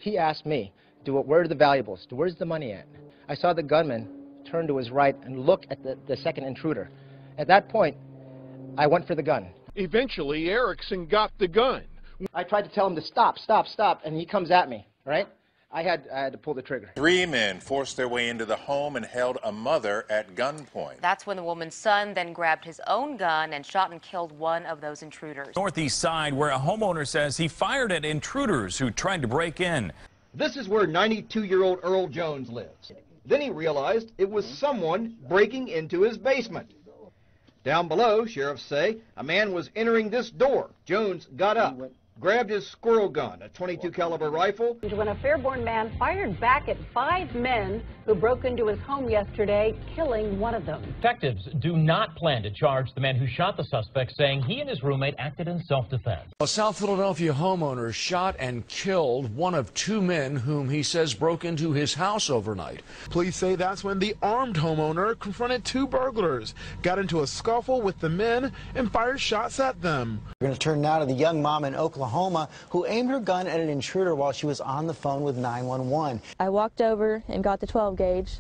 He asked me, where are the valuables? Where's the money at? I saw the gunman turn to his right and look at the second intruder. At that point, I went for the gun. Eventually, Erickson got the gun. I tried to tell him to stop, and he comes at me, right? I had to pull the trigger. 3 men forced their way into the home and held a mother at gunpoint. That's when the woman's son then grabbed his own gun and shot and killed one of those intruders. Northeast side, where a homeowner says he fired at intruders who tried to break in. This is where 92-year-old Earl Jones lives. Then he realized it was someone breaking into his basement. Down below, sheriffs say, a man was entering this door. Jones got up, grabbed his squirrel gun, a .22 caliber rifle. When a Fairborn man fired back at 5 men who broke into his home yesterday, killing one of them. Detectives do not plan to charge the man who shot the suspect, saying he and his roommate acted in self-defense. A South Philadelphia homeowner shot and killed one of 2 men whom he says broke into his house overnight. Police say that's when the armed homeowner confronted 2 burglars, got into a scuffle with the men, and fired shots at them. We're going to turn now to the young mom in Oklahoma who aimed her gun at an intruder while she was on the phone with 911. I walked over and got the 12 gauge,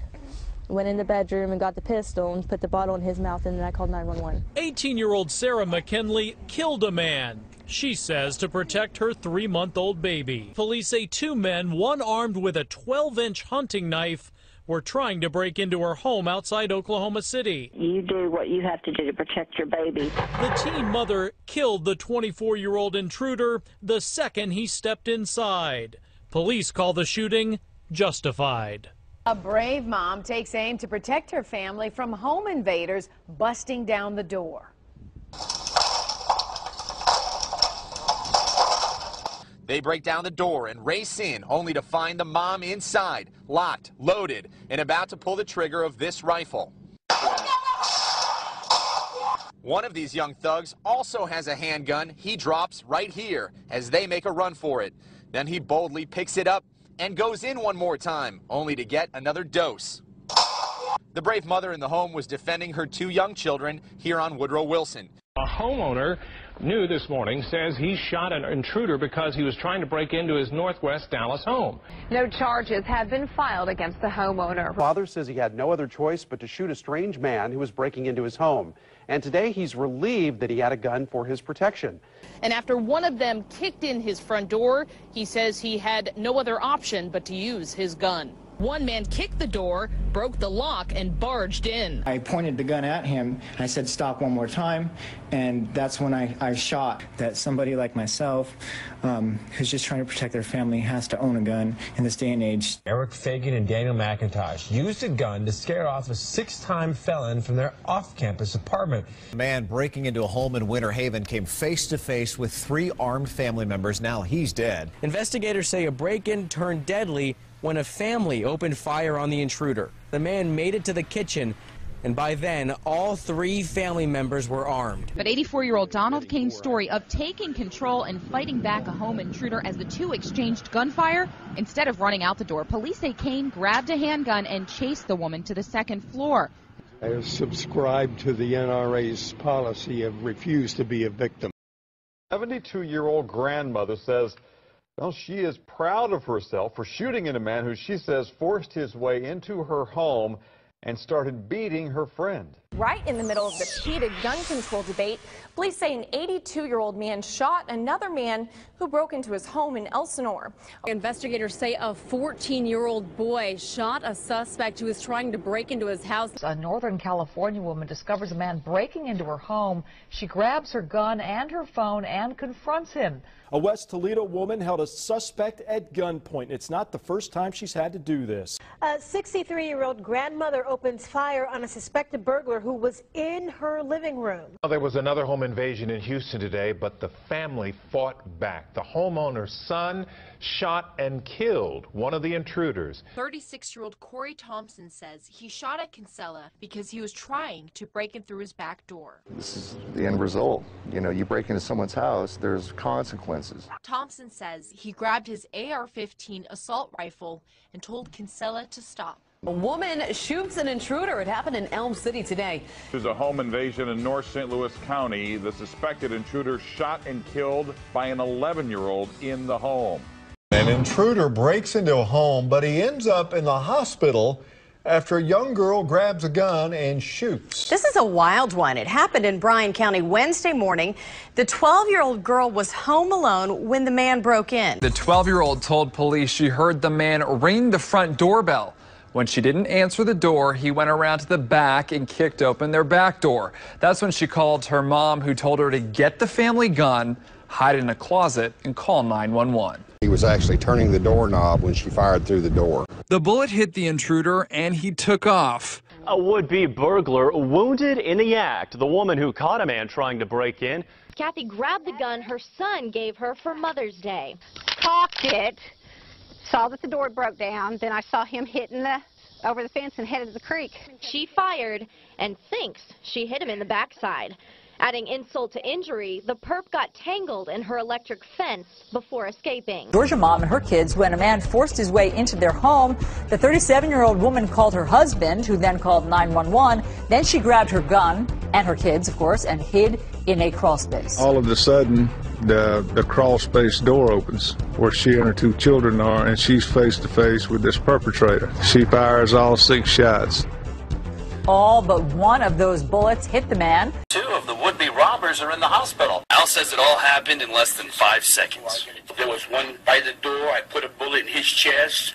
went in the bedroom and got the pistol and put the bottle in his mouth, and then I called 911. 18-year-old Sarah McKinley killed a man, she says, to protect her 3-month-old baby. Police say 2 men, one armed with a 12-inch hunting knife, were trying to break into her home outside Oklahoma City. You do what you have to do to protect your baby. The teen mother killed the 24-year-old intruder the second he stepped inside. Police call the shooting justified. A brave mom takes aim to protect her family from home invaders busting down the door. They break down the door and race in, only to find the mom inside, locked, loaded, and about to pull the trigger of this rifle. One of these young thugs also has a handgun he drops right here as they make a run for it. Then he boldly picks it up and goes in one more time, only to get another dose. The brave mother in the home was defending her 2 young children here on Woodrow Wilson. A homeowner new this morning says he shot an intruder because he was trying to break into his Northwest Dallas home. No charges have been filed against the homeowner. Father says he had no other choice but to shoot a strange man who was breaking into his home. And today he's relieved that he had a gun for his protection. And after one of them kicked in his front door, he says he had no other option but to use his gun. One man kicked the door, broke the lock, and barged in. I pointed the gun at him. I said, stop one more time. And that's when I shot. That somebody like myself, who's just trying to protect their family, has to own a gun in this day and age. Eric Fagan and Daniel McIntosh used a gun to scare off a 6-time felon from their off-campus apartment. A man breaking into a home in Winter Haven came face to face with 3 armed family members. Now he's dead. Investigators say a break-in turned deadly when a family opened fire on the intruder. The man made it to the kitchen, and by then, all 3 family members were armed. But 84-year-old Donald Kane's story of taking control and fighting back a home intruder as the 2 exchanged gunfire, instead of running out the door, police say Kane grabbed a handgun and chased the woman to the 2nd floor. I have subscribed to the NRA's policy of refuse to be a victim. 72-year-old grandmother says, well, she is proud of herself for shooting at a man who she says forced his way into her home and started beating her friend. Right in the middle of the heated gun control debate, police say an 82-year-old man shot another man who broke into his home in Elsinore. Investigators say a 14-year-old boy shot a suspect who was trying to break into his house. A Northern California woman discovers a man breaking into her home. She grabs her gun and her phone and confronts him. A West Toledo woman held a suspect at gunpoint. It's not the first time she's had to do this. A 63-year-old grandmother opens fire on a suspected burglar who was in her living room. There was another home invasion in Houston today, but the family fought back. The homeowner's son shot and killed one of the intruders. 36-year-old Corey Thompson says he shot at Kinsella because he was trying to break in through his back door. This is the end result. You know, you break into someone's house, there's consequences. Thompson says he grabbed his AR-15 assault rifle and told Kinsella to stop. A woman shoots an intruder. It happened in Elm City today. There's a home invasion in North St. Louis County. The suspected intruder shot and killed by an 11-year-old in the home. An intruder breaks into a home, but he ends up in the hospital after a young girl grabs a gun and shoots. This is a wild one. It happened in Bryan County Wednesday morning. The 12-year-old girl was home alone when the man broke in. The 12-year-old told police she heard the man ring the front doorbell. When she didn't answer the door, he went around to the back and kicked open their back door. That's when she called her mom, who told her to get the family gun, hide in a closet, and call 911. He was actually turning the doorknob when she fired through the door. The bullet hit the intruder and he took off. A would-be burglar wounded in the act. The woman who caught a man trying to break in. Kathy grabbed the gun her son gave her for Mother's Day. Cocked it, saw that the door broke down, then I saw him hitting over the fence and headed to the creek. She fired and thinks she hit him in the backside. Adding insult to injury, the perp got tangled in her electric fence before escaping. Georgia mom and her kids when a man forced his way into their home. The 37-year-old woman called her husband, who then called 911. Then she grabbed her gun and her kids, of course, and hid in a crawl space. All of a sudden, the crawl space door opens where she and her two children are, and she's face to face with this perpetrator. She fires all 6 shots. All but one of those bullets hit the man. 2 of the would-be robbers are in the hospital. Al says it all happened in less than 5 seconds. There was one by the door. I put a bullet in his chest.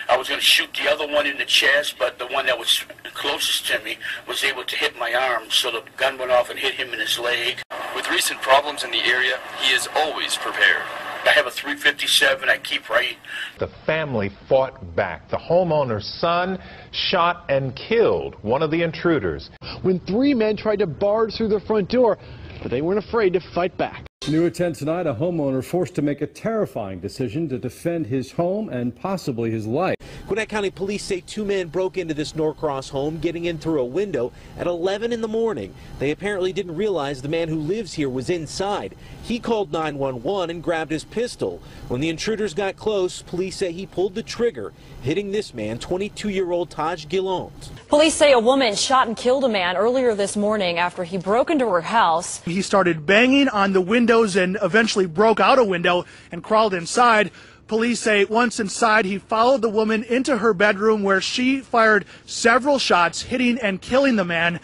I was going to shoot the other one in the chest, but the one that was closest to me was able to hit my arm, so the gun went off and hit him in his leg. With recent problems in the area, he is always prepared. I have a .357 I keep right. The family fought back. The homeowner's son shot and killed one of the intruders. When 3 men tried to barge through the front door, but they weren't afraid to fight back. New at 10 tonight, a homeowner forced to make a terrifying decision to defend his home and possibly his life. Gwinnett County police say 2 men broke into this Norcross home, getting in through a window at 11 in the morning. They apparently didn't realize the man who lives here was inside. He called 911 and grabbed his pistol. When the intruders got close, police say he pulled the trigger, hitting this man, 22-year-old Taj Gillones. Police say a woman shot and killed a man earlier this morning after he broke into her house. He started banging on the windows and eventually broke out a window and crawled inside. Police say once inside, he followed the woman into her bedroom where she fired several shots, hitting and killing the man.